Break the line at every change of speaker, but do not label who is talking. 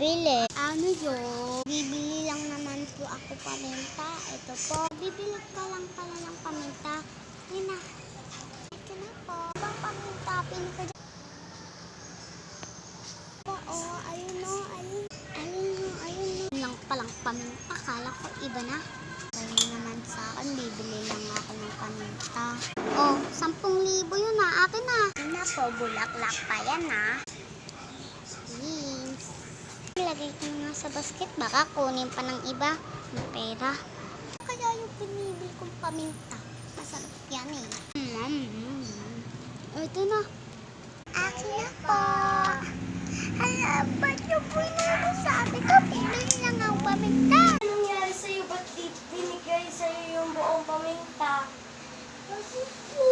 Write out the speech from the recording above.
bibili. Ano yun? Bibili lang naman po ako paminta. Ito po. Bibili ka lang pala ng paminta. Yun na. Ito na po. Bang paminta. Pili ka dyan. Oo, ayun o. Ayun. Ayun o. Ayun o. Yun lang palang paminta. Kala ko iba na. Ayun naman sa akin. Bibili lang ako ng paminta. Oh, 10,000 yun na. Akin na. Yun na po. Bulaklak pa yan na. Yes. Ilagay ko nga sa basket. Baka kunin pa ng iba ng pera. Kaya yung pinibili kong paminta. Masarap yan eh. Ito na. Akin na po. Hala, ba't yung sabi ko? Bibili lang ang paminta.
Anong nangyari sa'yo? Ba't di binigay sa'yo yung buong paminta?
Kasi po,